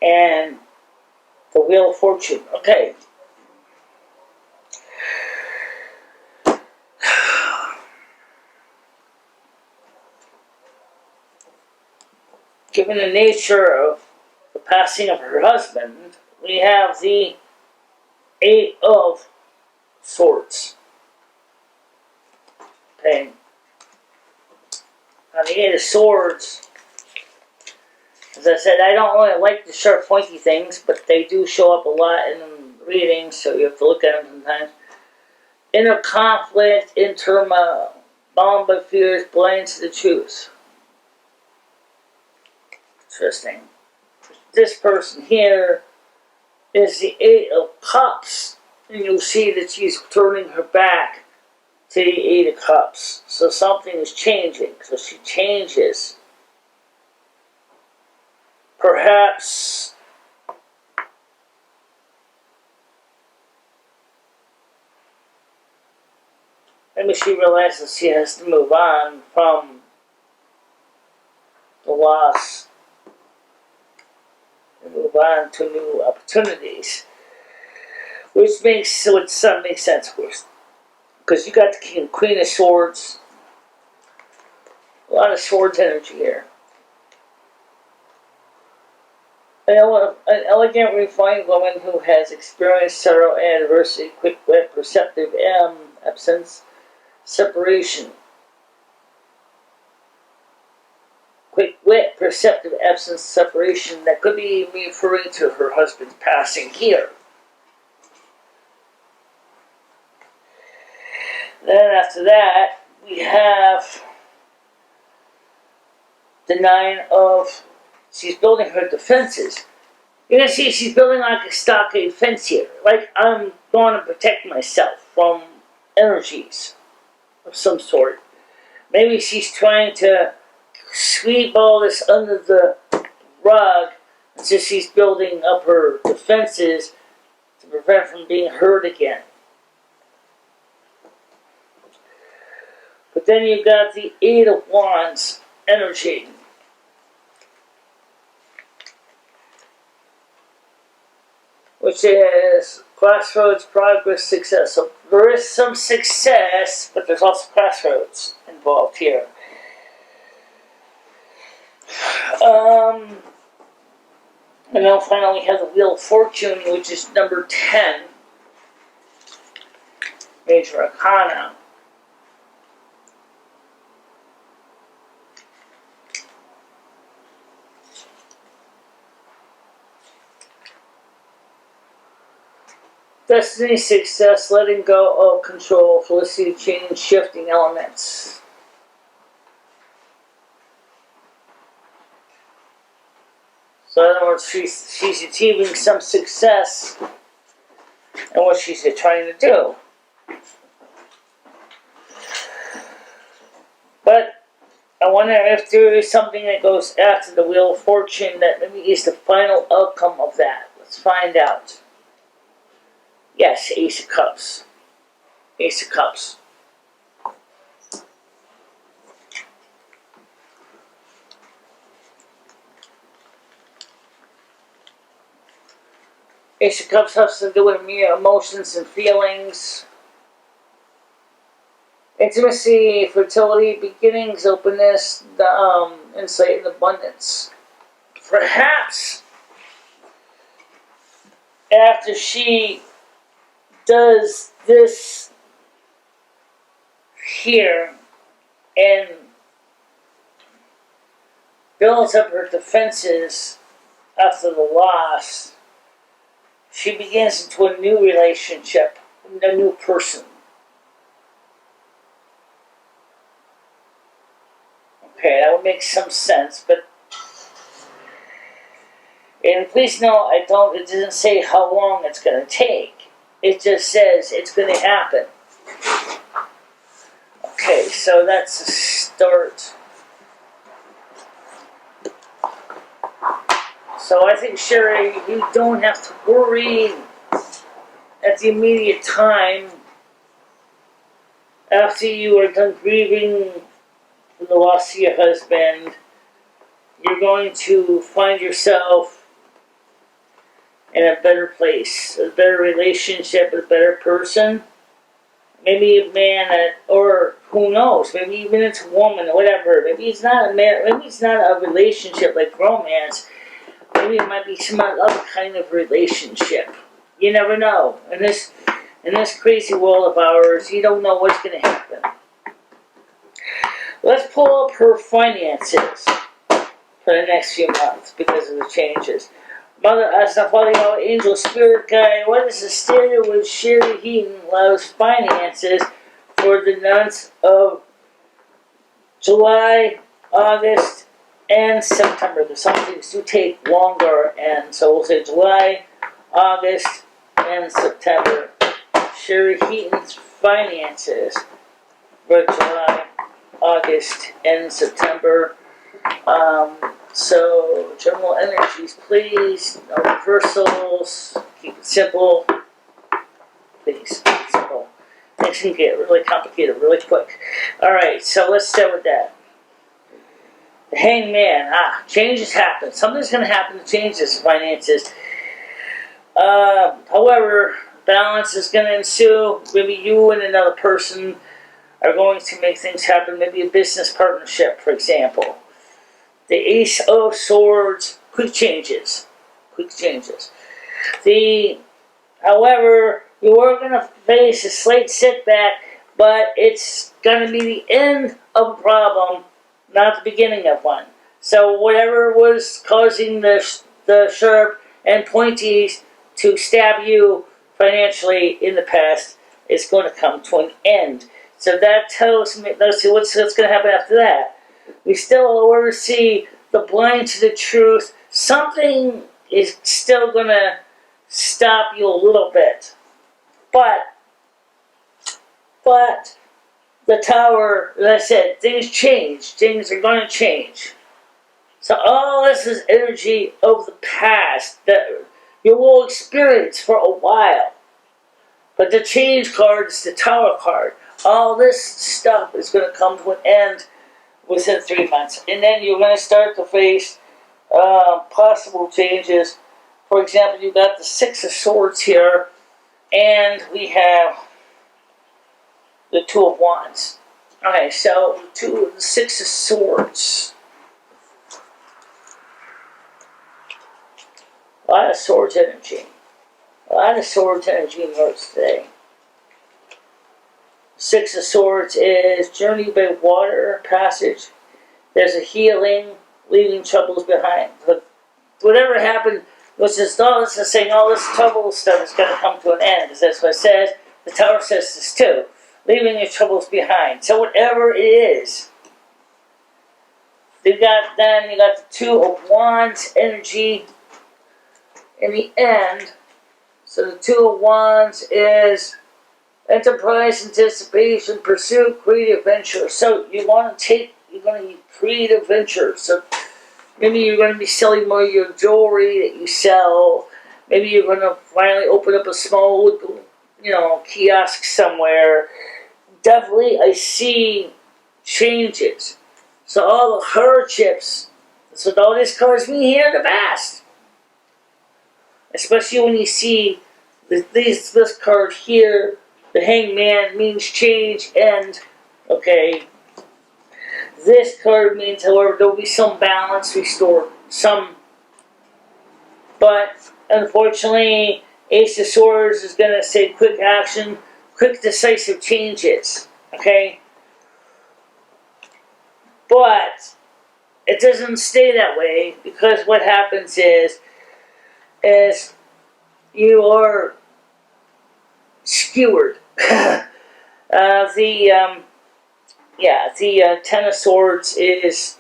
And the Wheel of Fortune. Okay. Given the nature of the passing of her husband, we have the Eight of Swords. Okay. On the Eight of Swords, as I said, I don't really like the sharp, pointy things, but they do show up a lot in readings, so you have to look at them sometimes. Inner conflict, turmoil, bound by fears, blind to the truth. Interesting. This person here is the Eight of Cups, and you'll see that she's turning her back to the Eight of Cups. So something is changing. So she changes. Perhaps maybe she realizes she has to move on from the loss and move on to new opportunities, which would some make sense, of course, because you got the King and Queen of Swords, a lot of swords energy here. An elegant, refined woman who has experienced sorrow and adversity, quick wit, perceptive, absence, separation. Quick wit, perceptive, absence, separation. That could be referring to her husband's passing here. Then after that, we have the Nine of... She's building her defenses. You can see she's building like a stockade fence here. Like, I'm going to protect myself from energies of some sort. Maybe she's trying to sweep all this under the rug. So she's building up her defenses to prevent from being hurt again. But then you've got the Eight of Wands energy. Which is crossroads, progress, success. So there is some success, but there's also crossroads involved here. And then finally we have the Wheel of Fortune, which is number 10. Major Arcana. Destiny, success, letting go of control, felicity, change, shifting elements. So in other words, she's achieving some success in what she's trying to do. But I wonder if there is something that goes after the Wheel of Fortune that maybe is the final outcome of that. Let's find out. Yes, Ace of Cups. Ace of Cups. Ace of Cups has to do with mere emotions and feelings. Intimacy, fertility, beginnings, openness, insight, and abundance. Perhaps after she does this here and builds up her defenses after the loss, she begins into a new relationship, a new person. Okay, that would make some sense, but and please know it doesn't say how long it's going to take. It just says it's going to happen. Okay, so that's a start. So I think, Sherry, you don't have to worry at the immediate time after you are done grieving the loss of your husband. You're going to find yourself in a better place, a better relationship, a better person. Maybe a man or who knows, maybe even it's a woman or whatever. Maybe it's not a man, maybe it's not a relationship like romance. Maybe it might be some other kind of relationship. You never know. In this crazy world of ours, you don't know what's going to happen. Let's pull up her finances for the next few months because of the changes. Mother Astafalio, Angel Spirit Guide, what is the standard with Sherry Heaton Love's finances for the months of July, August, and September? Because some things do take longer, and so we'll say July, August, and September. Sherry Heaton's finances for July, August, and September. So, general energies, please. No reversals. Keep it simple. Please, keep it simple. Things can get really complicated really quick. Alright, so let's start with that. The Hangman. Changes happen. Something's going to happen to change this finances. However, balance is going to ensue. Maybe you and another person are going to make things happen. Maybe a business partnership, for example. The Ace of Swords, quick changes. However, you are going to face a slight setback, but it's going to be the end of a problem, not the beginning of one. So whatever was causing the sharp and pointies to stab you financially in the past is going to come to an end. So that tells me, let's see what's going to happen after that. We still order to see the blind to the truth. Something is still going to stop you a little bit. But the Tower, as I said, things change. Things are going to change. So all this is energy of the past that you will experience for a while. But the change card is the Tower card. All this stuff is going to come to an end within 3 months. And then you're going to start to face possible changes. For example, you've got the Six of Swords here, and we have the Two of Wands. Okay, so the Six of Swords. A lot of Swords energy. A lot of Swords energy in yours today. Six of Swords is journey by water, passage. There's a healing, leaving troubles behind. But whatever happened, was just all this is saying all this trouble stuff is going to come to an end. Because that's what it says. The Tower says this too. Leaving your troubles behind. So whatever it is. You got the Two of Wands energy in the end. So the Two of Wands is enterprise, anticipation, pursuit, creative venture. So you're going to creative venture. So maybe you're going to be selling more of your jewelry that you sell. Maybe you're going to finally open up a small, kiosk somewhere. Definitely, I see changes. So all the hardships. So all this caused me here in the past. Especially when you see this card here, the Hangman means change, end. Okay. This card means, however, there will be some balance restored. But unfortunately, Ace of Swords is going to say quick action, quick decisive changes. Okay? But it doesn't stay that way, because what happens is you are skewered. The Ten of Swords is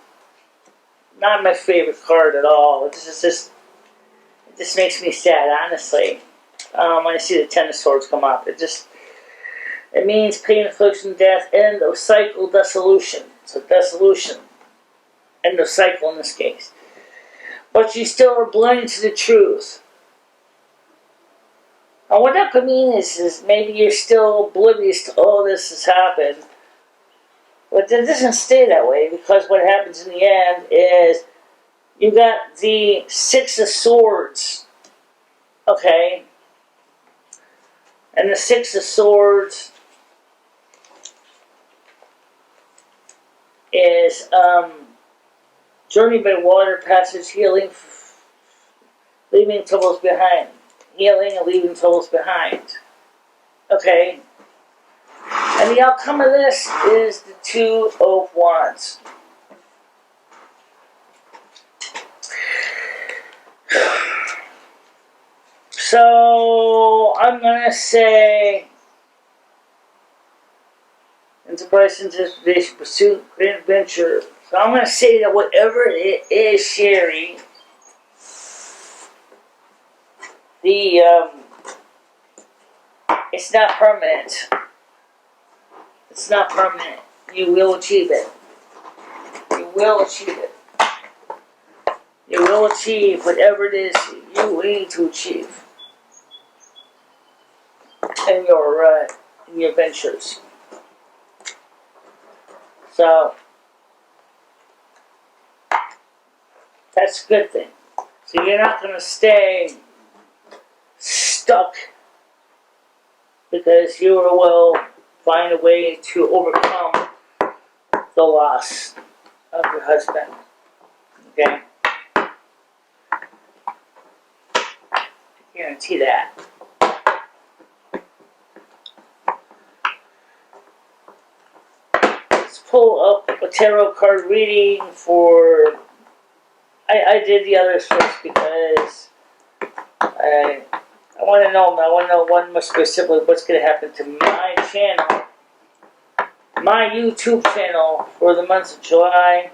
not my favorite card at all. It just makes me sad, honestly. When I see the Ten of Swords come up, it means pain, affliction, death, end of cycle, dissolution. So dissolution, end of cycle in this case. But you still are blind to the truth. And what that could mean is maybe you're still oblivious to all this has happened. But it doesn't stay that way, because what happens in the end is you got the Six of Swords. Okay? And the Six of Swords is journey by water, passage, healing, leaving troubles behind. Healing and leaving troubles behind. Okay? And the outcome of this is the Two of Wands. So, I'm going to say, enterprise, anticipation, pursuit, great adventure. So I'm going to say that whatever it is, Sherry, it's not permanent. It's not permanent. You will achieve it. You will achieve it. You will achieve whatever it is you need to achieve in your ventures. So that's a good thing. So you're not going to stay stuck, because you will find a way to overcome the loss of your husband. Okay? I guarantee that. Let's pull up a tarot card reading for... I did the others first because I want to know one more specifically what's going to happen to my channel, my YouTube channel, for the months of July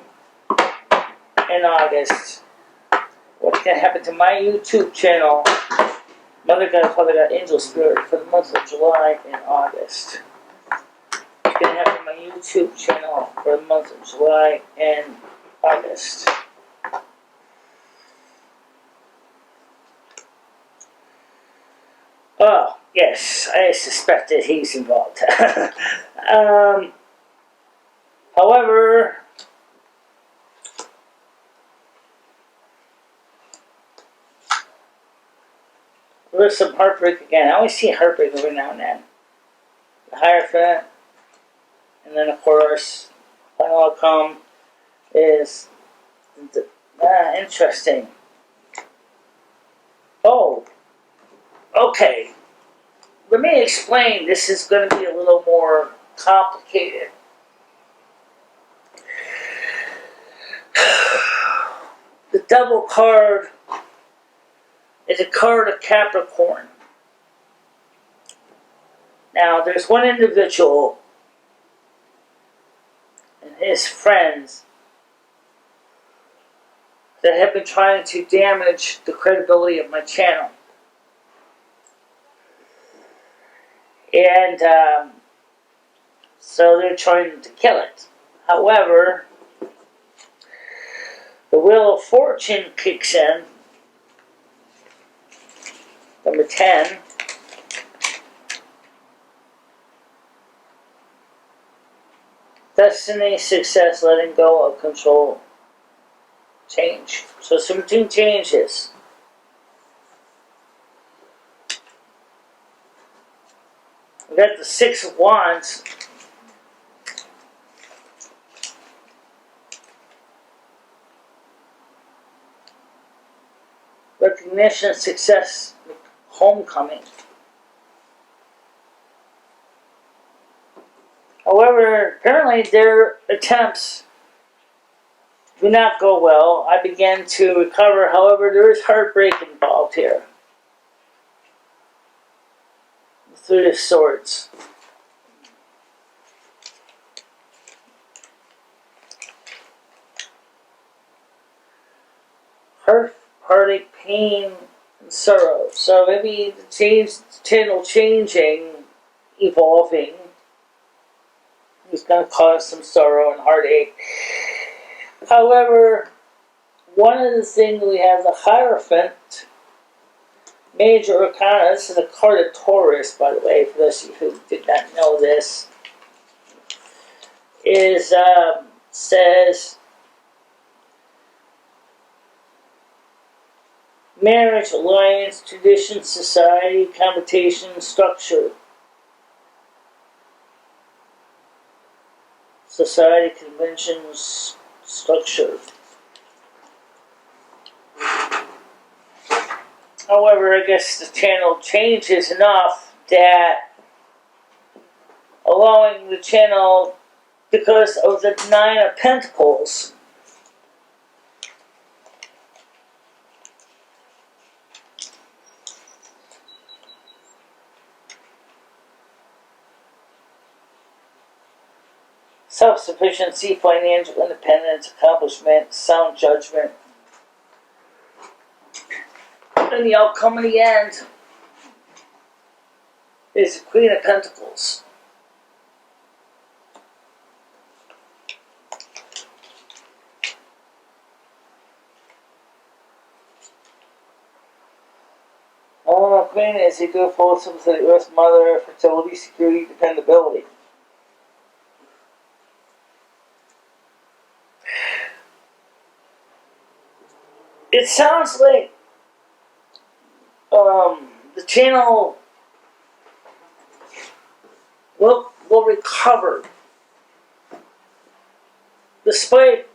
and August. What's going to happen to my YouTube channel, Mother God, Father God, Angel Spirit, for the months of July and August. What's going to happen to my YouTube channel for the months of July and August. Oh, yes, I suspected he's involved. However, there's some heartbreak again. I always see heartbreak every now and then. The Hierophant, and then of course, final outcome is interesting. Oh. Okay, let me explain. This is going to be a little more complicated. The Devil card is a card of Capricorn. Now, there's one individual and his friends that have been trying to damage the credibility of my channel. And so they're trying to kill it. However, the Wheel of Fortune kicks in. Number 10. Destiny, success, letting go of control, change. So something changes. We got the Six of Wands. Recognition, success, homecoming. However, apparently their attempts do not go well. I began to recover. However, there is heartbreak involved here. Three of Swords. Hurt, heartache, pain, and sorrow. So maybe the channel changing, evolving, is going to cause some sorrow and heartache. However, one of the things we have the Hierophant, Major Arcana. This is a card of Taurus, by the way, for those of you who did not know this. Is says marriage, alliance, tradition, society, competition, structure. Society, conventions, structure. However, I guess the channel changes enough that allowing the channel, because of the Nine of Pentacles, self-sufficiency, financial independence, accomplishment, sound judgment, and the outcome in the end is the Queen of Pentacles. Queen is a good full symbol to the Earth Mother, fertility, security, dependability. It sounds like the channel will recover, despite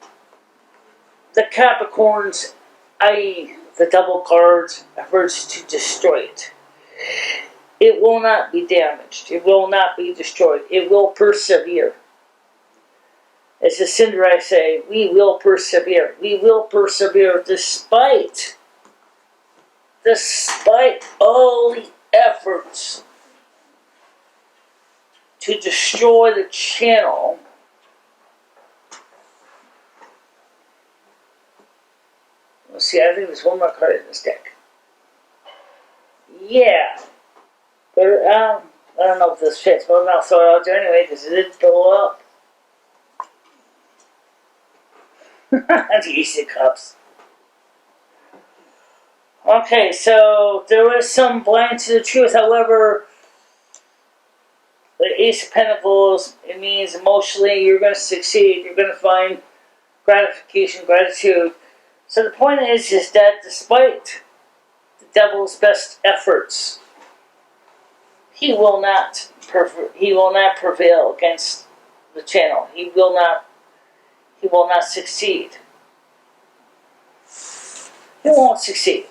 the Capricorns, i.e. the double cards, efforts to destroy it. It will not be damaged. It will not be destroyed. It will persevere. As the Cinder I say, we will persevere. We will persevere despite all the efforts to destroy the channel. Let's see, I think there's one more card in this deck. Yeah. But, I don't know if this fits, but I'll throw it out there anyway because it did go up. The Ace of Cups. Okay, so there was some blind to the truth. However, the Ace of Pentacles, it means emotionally you're going to succeed. You're going to find gratification, gratitude. So the point is that despite the devil's best efforts, he will not prevail against the channel. He will not succeed. He won't succeed.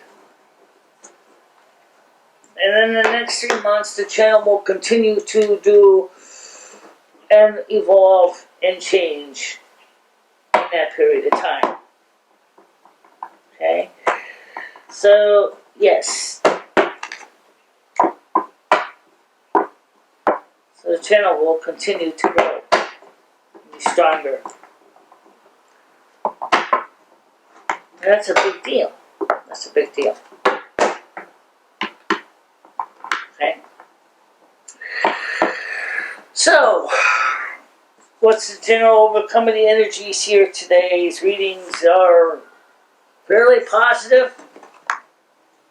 And in the next 3 months, the channel will continue to do and evolve and change in that period of time. Okay? So, yes. So the channel will continue to grow and be stronger. And that's a big deal. That's a big deal. Okay? So, what's the general overcoming the energies here? Today's readings are fairly positive.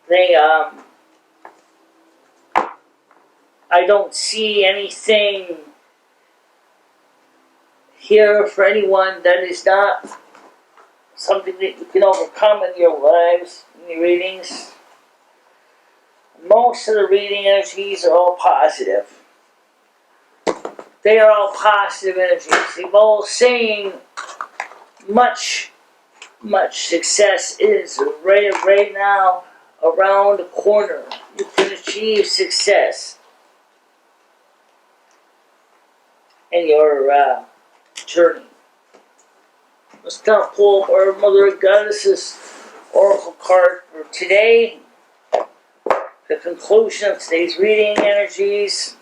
They, I don't see anything here for anyone that is not something that you can overcome in your lives, in your readings. Most of the reading energies are all positive. They are all positive energies. They're all saying much success is right now around the corner. You can achieve success in your journey. Let's now pull up our Mother Goddess's Oracle card for today. The conclusion of today's reading energies.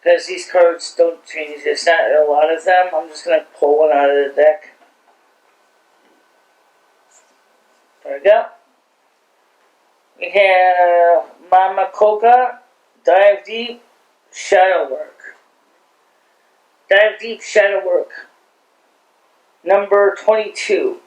Because these cards don't change. There's not a lot of them. I'm just going to pull one out of the deck. There we go. We have Mama Coca, Dive Deep, Shadow Work. Dive Deep, Shadow Work. Number 22.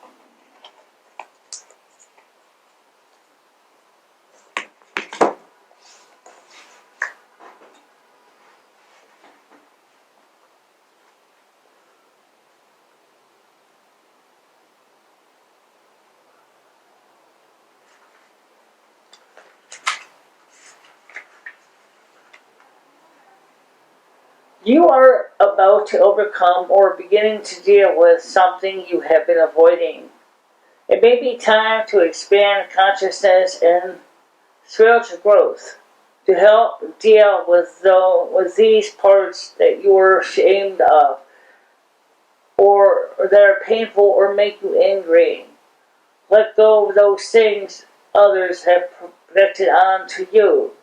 You are about to overcome or beginning to deal with something you have been avoiding. It may be time to expand consciousness and spiritual growth to help deal with these parts that you are ashamed of or that are painful or make you angry. Let go of those things others have projected onto you.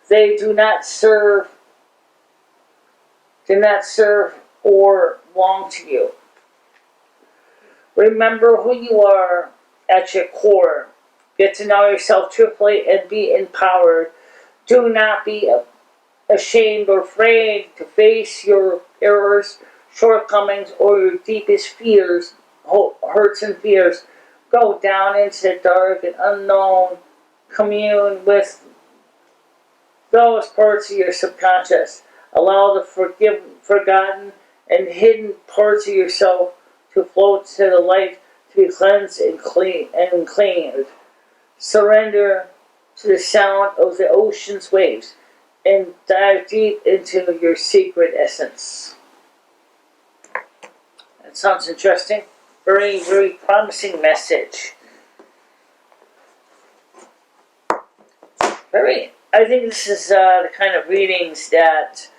They do not serve or belong to you. Remember who you are at your core. Get to know yourself truthfully and be empowered. Do not be ashamed or afraid to face your errors, shortcomings, or your deepest fears, hurts and fears. Go down into the dark and unknown. Commune with those parts of your subconscious. Allow the forgotten and hidden parts of yourself to float to the light, to be cleansed and cleaned. Surrender to the sound of the ocean's waves and dive deep into your secret essence. That sounds interesting. Very, very promising message. I think this is the kind of readings that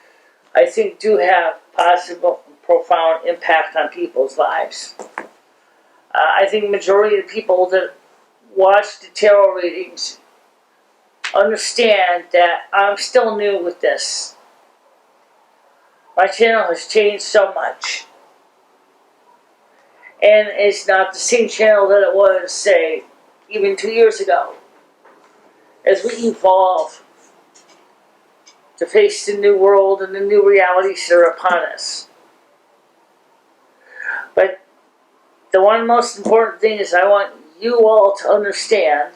I think do have possible, profound impact on people's lives. I think the majority of the people that watch the tarot readings understand that I'm still new with this. My channel has changed so much. And it's not the same channel that it was, say, even 2 years ago. As we evolve to face the new world and the new realities that are upon us. But the one most important thing is I want you all to understand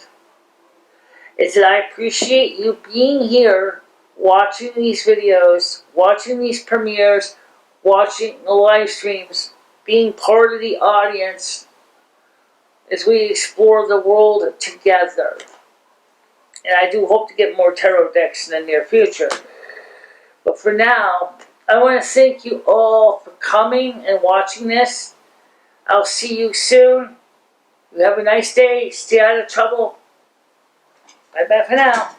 is that I appreciate you being here, watching these videos, watching these premieres, watching the live streams, being part of the audience as we explore the world together. And I do hope to get more tarot decks in the near future. But for now, I want to thank you all for coming and watching this. I'll see you soon. You have a nice day. Stay out of trouble. Bye-bye for now.